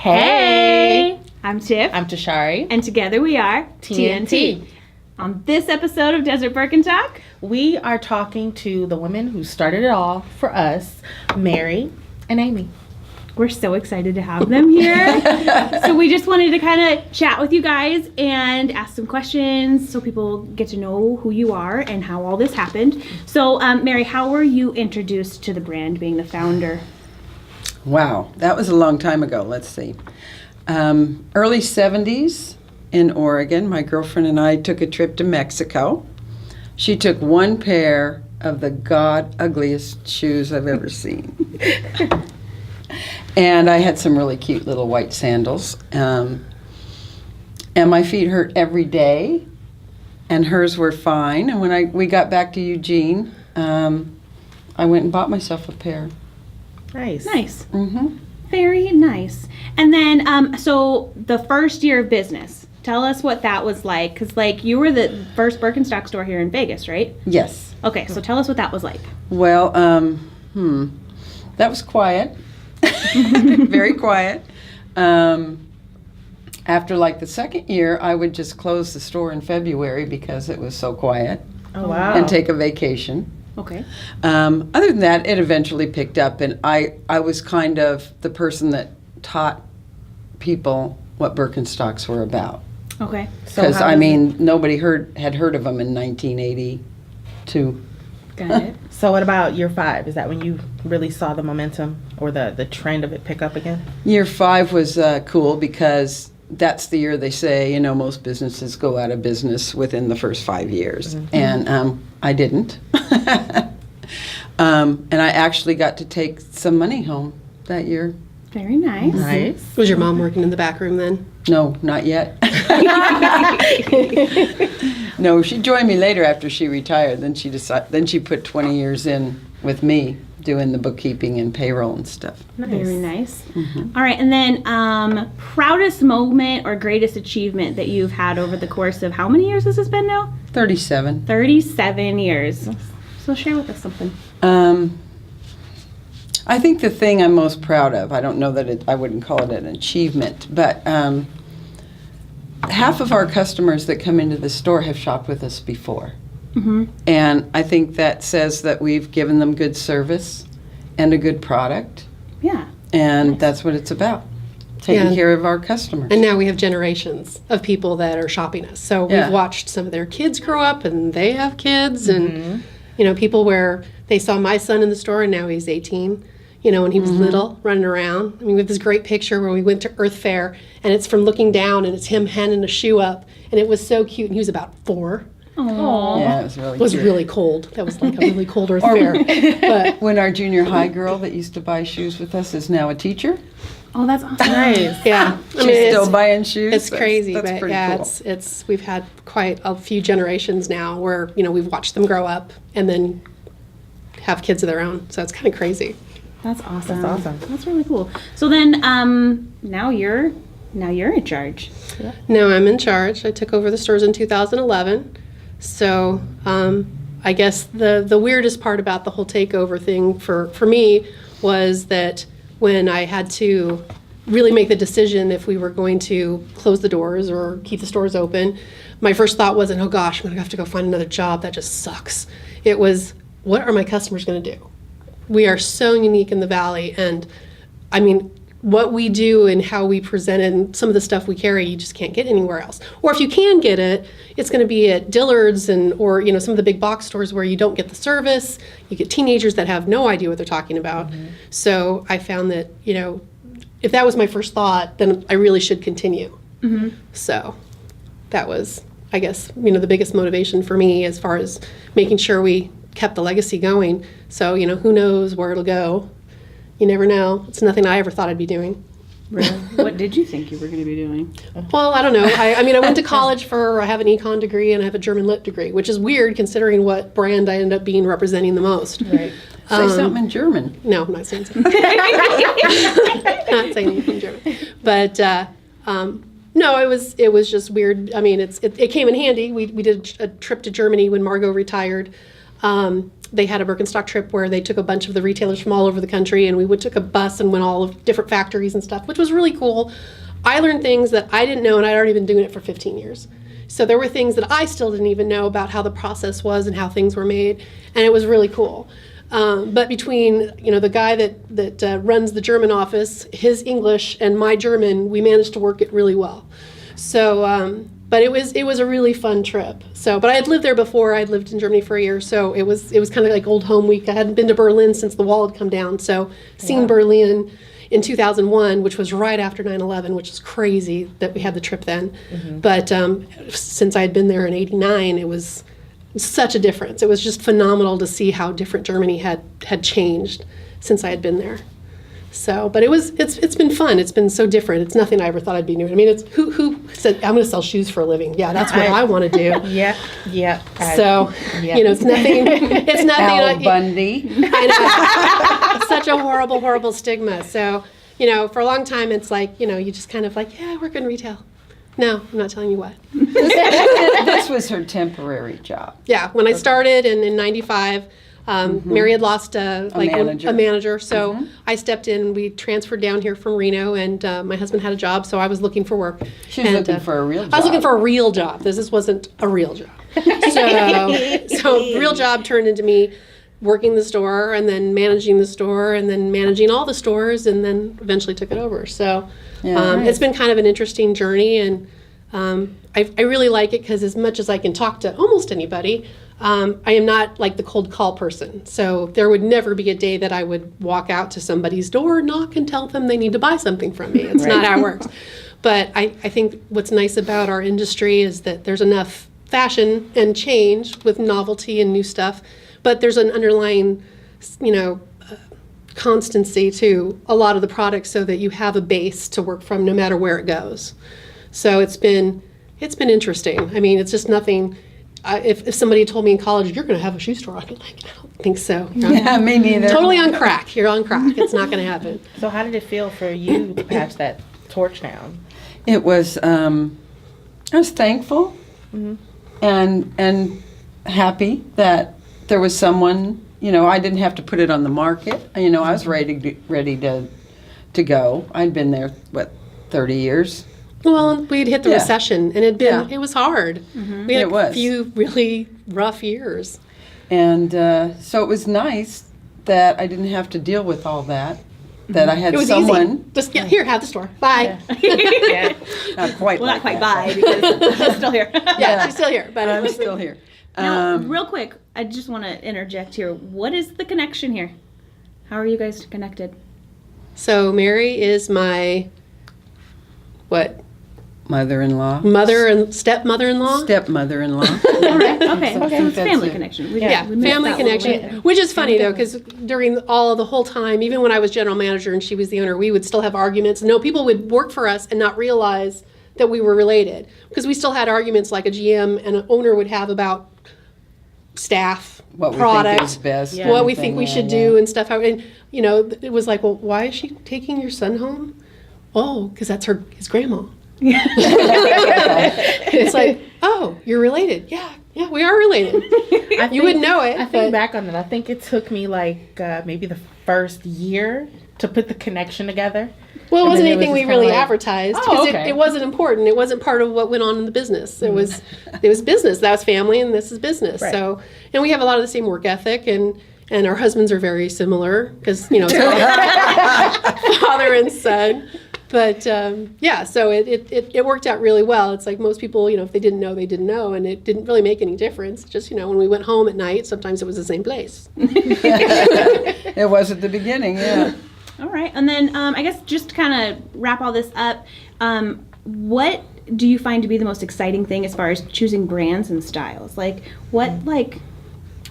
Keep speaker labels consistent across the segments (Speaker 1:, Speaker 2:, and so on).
Speaker 1: Hey!
Speaker 2: I'm Tiff.
Speaker 1: I'm Tashari.
Speaker 2: And together we are
Speaker 1: TNT.
Speaker 2: On this episode of Desert BirkenTalk,
Speaker 1: We are talking to the women who started it all for us, Mary and Amy.
Speaker 2: we're so excited to have them here. So we just wanted to kind of chat with you guys and ask some questions so people get to know who you are and how all this happened. So, Mary, how were you introduced to the brand, being the founder?
Speaker 3: Wow, that was a long time ago. Let's see. Early 70s in Oregon, my girlfriend and I took a trip to Mexico. She took one pair of the god ugliest shoes I've ever seen. And I had some really cute little white sandals. And my feet hurt every day, and hers were fine. And when we got back to Eugene, I went and bought myself a pair.
Speaker 1: Nice.
Speaker 2: Nice.
Speaker 3: Mm-hmm.
Speaker 2: Very nice. And then, so the first year of business, tell us what that was like. Because, like, you were the first Birkenstock store here in Vegas, right?
Speaker 3: Yes.
Speaker 2: Okay, so tell us what that was like.
Speaker 3: Well, that was quiet. Very quiet. After like the second year, I would just close the store in February because it was so quiet
Speaker 1: Oh, wow.
Speaker 3: and take a vacation.
Speaker 2: Okay.
Speaker 3: Other than that, it eventually picked up, and I was kind of the person that taught people what Birkenstocks were about.
Speaker 2: Okay.
Speaker 1: So
Speaker 3: Because,
Speaker 1: how
Speaker 3: I
Speaker 1: was
Speaker 3: mean, nobody had heard of them in 1982.
Speaker 2: Got it.
Speaker 1: So what about year 5? Is that when you really saw the momentum or the trend of it pick up again?
Speaker 3: Year 5 was cool because that's the year they say, most businesses go out of business within the first 5 years.
Speaker 1: Mm-hmm.
Speaker 3: And I didn't. And I actually got to take some money home that year.
Speaker 2: Very nice.
Speaker 1: Nice.
Speaker 4: Was your mom working in the back room then?
Speaker 3: No, not yet. No, she joined me later after she retired. Then she put 20 years in with me doing the bookkeeping and payroll and stuff.
Speaker 2: Very nice. All right, and then proudest moment or greatest achievement that you've had over the course of how many years has this been now?
Speaker 3: 37.
Speaker 2: 37 years. So share with us something.
Speaker 3: I think the thing I'm most proud of, I don't know that I wouldn't call it an achievement, but half of our customers that come into the store have shopped with us before.
Speaker 2: Mm-hmm.
Speaker 3: And I think that says that we've given them good service and a good product.
Speaker 2: Yeah.
Speaker 3: And that's what it's about, taking
Speaker 4: Yeah.
Speaker 3: care of our customers.
Speaker 4: And now we have generations of people that are shopping us. So
Speaker 3: Yeah.
Speaker 4: we've watched some of their kids grow up and they have kids and, people where they saw my son in the store and now he's 18, and he was little running around. I mean, we have this great picture where we went to Earth Fair and it's from looking down and it's him handing a shoe up and it was so cute and he was about 4.
Speaker 2: Aww.
Speaker 3: Yeah, it was really
Speaker 4: It was
Speaker 3: cute.
Speaker 4: really cold. That was like a really cold Earth Fair. But
Speaker 3: When our junior high girl that used to buy shoes with us is now a teacher,
Speaker 2: Oh, that's awesome.
Speaker 1: Nice.
Speaker 4: yeah,
Speaker 3: she's still buying shoes.
Speaker 4: It's crazy,
Speaker 3: That's
Speaker 4: but
Speaker 3: pretty
Speaker 4: yeah,
Speaker 3: cool.
Speaker 4: it's we've had quite a few generations now where we've watched them grow up and then have kids of their own. So it's kind of crazy.
Speaker 2: That's awesome.
Speaker 1: That's awesome.
Speaker 2: That's really cool. So then, now you're in charge.
Speaker 4: No, I'm in charge. I took over the stores in 2011. So I guess the weirdest part about the whole takeover thing for me was that when I had to really make the decision if we were going to close the doors or keep the stores open, my first thought wasn't, oh gosh, I'm going to have to go find another job. That just sucks. It was, what are my customers going to do? We are so unique in the Valley. And I mean, what we do and how we present it and some of the stuff we carry, you just can't get anywhere else. Or if you can get it, it's going to be at Dillard's or some of the big box stores where you don't get the service. You get teenagers that have no idea what they're talking about. So I found that, if that was my first thought, then I really should continue. So that was, I guess, the biggest motivation for me as far as making sure we kept the legacy going. So, who knows where it'll go. You never know. It's nothing I ever thought I'd be doing.
Speaker 2: Really? What did you think you were going to be doing?
Speaker 4: Well, I don't know. I went to college I have an econ degree and I have a German lit degree, which is weird considering what brand I ended up being representing the most.
Speaker 1: Right.
Speaker 3: Say something in German.
Speaker 4: No, I'm not saying something. Not saying anything German. But no, it was just weird. I mean, it came in handy. We did a trip to Germany when Margot retired. they had a Birkenstock trip where they took a bunch of the retailers from all over the country, and we took a bus and went all of different factories and stuff, which was really cool. I learned things that I didn't know, and I'd already been doing it for 15 years. So there were things that I still didn't even know about how the process was and how things were made, and it was really cool. But between the guy that runs the German office, his English and my German, we managed to work it really well. So, but it was a really fun trip. So, but I had lived there before. I had lived in Germany for a year, so it was kind of like old home week. I hadn't been to Berlin since the wall had come down. So, seeing Berlin in 2001, which was right after 9/11, which is crazy that we had the trip then. But since I had been there in '89, it was such a difference. It was just phenomenal to see how different Germany had changed since I had been there. So, but it's been fun. It's been so different. It's nothing I ever thought I'd be doing. I mean, it's who said I'm going to sell shoes for a living? Yeah, that's what I want to do.
Speaker 1: Yeah.
Speaker 4: So, it's nothing. It's nothing.
Speaker 3: Al Bundy.
Speaker 4: I know. It's such a horrible stigma. So, for a long time, it's like, you just kind of like, yeah, I work in retail. No, I'm not telling you what.
Speaker 3: This was her temporary job.
Speaker 4: Yeah, when I started in '95, Mary had lost a manager. So I stepped in. We transferred down here from Reno, and my husband had a job, so I was looking for work.
Speaker 3: She was looking for a real job.
Speaker 4: I was looking for a real job. This wasn't a real job. So real job turned into me working the store, and then managing the store, and then managing all the stores, and then eventually took it over. So it's been kind of an interesting journey, and I really like it because as much as I can talk to almost anybody, I am not like the cold call person. So there would never be a day that I would walk out to somebody's door, knock, and tell them they need to buy something from me. It's not how it works. But I think what's nice about our industry is that there's enough fashion and change with novelty and new stuff, but there's an underlying, constancy to a lot of the products so that you have a base to work from no matter where it goes. So it's been interesting. I mean, it's just nothing. If somebody told me in college, you're going to have a shoe store, I'd be like, I don't think so.
Speaker 3: Yeah, me neither.
Speaker 4: Totally on crack. You're on crack. It's not going to happen.
Speaker 1: So how did it feel for you to pass that torch down?
Speaker 3: It was, I was thankful and happy that there was someone, I didn't have to put it on the market. I was ready to go. I'd been there, 30 years?
Speaker 4: Well, we'd hit the recession, and it was hard. We had a few really rough years.
Speaker 3: And so it was nice that I didn't have to deal with all that, that I had someone.
Speaker 4: Easy. Just, here, have the store. Bye.
Speaker 1: Yeah.
Speaker 3: Not quite
Speaker 2: Well,
Speaker 3: like
Speaker 2: not quite
Speaker 3: that.
Speaker 2: bye, because she's still here.
Speaker 4: Yeah, she's still here. But
Speaker 3: I'm still here.
Speaker 2: Now, real quick, I just want to interject here. What is the connection here? How are you guys connected?
Speaker 4: So Mary is my,
Speaker 3: Mother-in-law.
Speaker 4: Mother and stepmother-in-law?
Speaker 3: Stepmother-in-law.
Speaker 2: All right. Okay.
Speaker 3: So I
Speaker 2: So
Speaker 3: think
Speaker 2: it's
Speaker 3: that's
Speaker 2: family
Speaker 3: it.
Speaker 2: connection.
Speaker 4: Yeah,
Speaker 2: we missed
Speaker 4: family
Speaker 2: that little
Speaker 4: connection,
Speaker 2: bit.
Speaker 4: which is funny though, because during the whole time, even when I was general manager and she was the owner, we would still have arguments. No, people would work for us and not realize that we were related, because we still had arguments like a GM and an owner would have about staff,
Speaker 3: What
Speaker 4: product,
Speaker 3: we think is best.
Speaker 1: Yeah.
Speaker 4: what we think we should do and stuff. And it was like, well, why is she taking your son home? Oh, because that's his grandma. It's like, oh, you're related. Yeah, we are related. You wouldn't know it.
Speaker 1: I think back on it. I think it took me maybe the first year to put the connection together.
Speaker 4: Well, it
Speaker 1: And
Speaker 4: wasn't
Speaker 1: then
Speaker 4: anything we
Speaker 1: just
Speaker 4: really
Speaker 1: kinda
Speaker 4: advertised,
Speaker 1: Oh,
Speaker 4: because
Speaker 1: okay.
Speaker 4: it wasn't important. It wasn't part of what went on in the business. It was business. That was family, and this is business.
Speaker 1: Right.
Speaker 4: So, and we have a lot of the same work ethic, and our husbands are very similar because it's father and son. But so it worked out really well. It's like most people, if they didn't know, they didn't know, and it didn't really make any difference. Just when we went home at night, sometimes it was the same place.
Speaker 3: It was at the beginning, yeah.
Speaker 2: All right. And then I guess just to kind of wrap all this up, what do you find to be the most exciting thing as far as choosing brands and styles?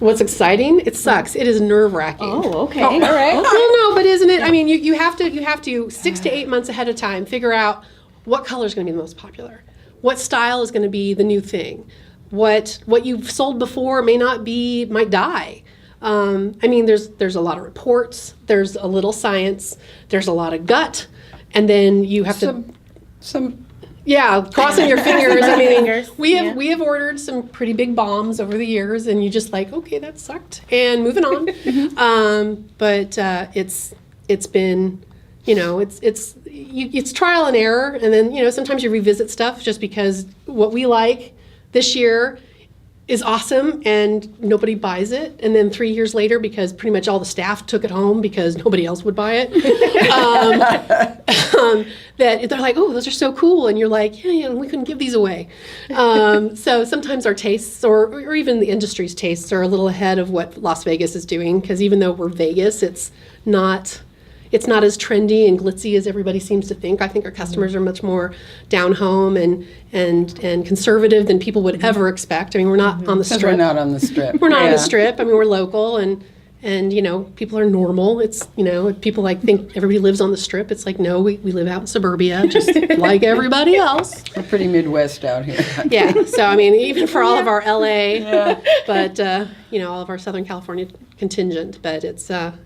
Speaker 4: What's exciting? It sucks. It is nerve-wracking.
Speaker 2: Oh, okay.
Speaker 1: All right.
Speaker 4: Well, no, but isn't it? I mean, you have to 6 to 8 months ahead of time figure out what color is going to be the most popular, what style is going to be the new thing, what you've sold before might die. I mean, there's a lot of reports, there's a little science, there's a lot of gut, and then you have
Speaker 3: Some
Speaker 4: Yeah, crossing your fingers. I mean,
Speaker 1: Fingers,
Speaker 2: yeah.
Speaker 4: we have ordered some pretty big bombs over the years, and you just like, okay, that sucked, and moving on. But it's been, it's trial and error, and then sometimes you revisit stuff just because what we like this year is awesome and nobody buys it, and then 3 years later, because pretty much all the staff took it home because nobody else would buy it, that they're like, oh, those are so cool, and you're like, yeah, we couldn't give these away. So sometimes our tastes, or even the industry's tastes, are a little ahead of what Las Vegas is doing, because even though we're Vegas, it's not as trendy and glitzy as everybody seems to think. I think our customers are much more down home and conservative than people would ever expect. I mean, we're not on the strip.
Speaker 3: We're not on the strip.
Speaker 4: We're not on
Speaker 3: Yeah.
Speaker 4: the strip. I mean, we're local, and people are normal. It's people think everybody lives on the strip. It's like, no, we live out in suburbia, just like everybody else.
Speaker 3: We're pretty Midwest out here.
Speaker 4: Yeah. So I mean, even for all of our LA, but all of our Southern California contingent, but it's a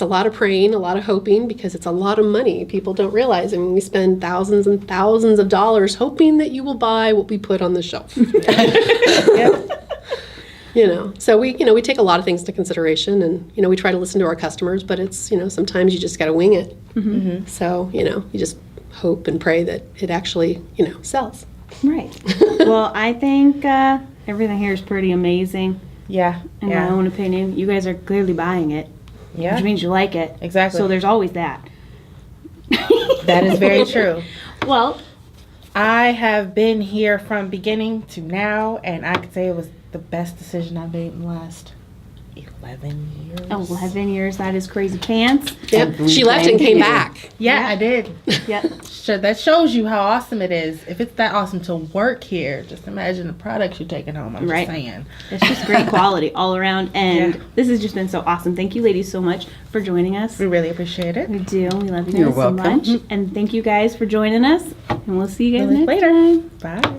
Speaker 4: lot of praying, a lot of hoping, because it's a lot of money. People don't realize. I mean, we spend thousands and thousands of dollars hoping that you will buy what we put on the shelf. So we take a lot of things into consideration, and we try to listen to our customers, but it's sometimes you just got to wing it. So you just hope and pray that it actually sells.
Speaker 2: Right. Well, I think everything here is pretty amazing.
Speaker 1: Yeah.
Speaker 2: In my own opinion, you guys are clearly buying it.
Speaker 1: Yeah.
Speaker 2: Which means you like it.
Speaker 1: Exactly.
Speaker 2: So there's always that.
Speaker 1: That is very true.
Speaker 2: Well,
Speaker 1: I have been here from beginning to now, and I could say it was the best decision I've made in the last 11 years.
Speaker 2: 11 years, that is crazy pants.
Speaker 4: Yep. She left and came back.
Speaker 1: Yeah, I did.
Speaker 2: Yep.
Speaker 1: Sure, that shows you how awesome it is. If it's that awesome to work here, just imagine the products you're taking home. I'm
Speaker 2: Right.
Speaker 1: just saying.
Speaker 2: It's just great quality all around. And
Speaker 1: Yeah.
Speaker 2: this has just been so awesome. Thank you, ladies, so much for joining us.
Speaker 1: We really appreciate it.
Speaker 2: We do. We love you guys
Speaker 3: You're
Speaker 2: so
Speaker 3: welcome.
Speaker 2: much. And thank you guys for joining us. And we'll see you guys next
Speaker 1: Later.
Speaker 2: time.
Speaker 1: Bye.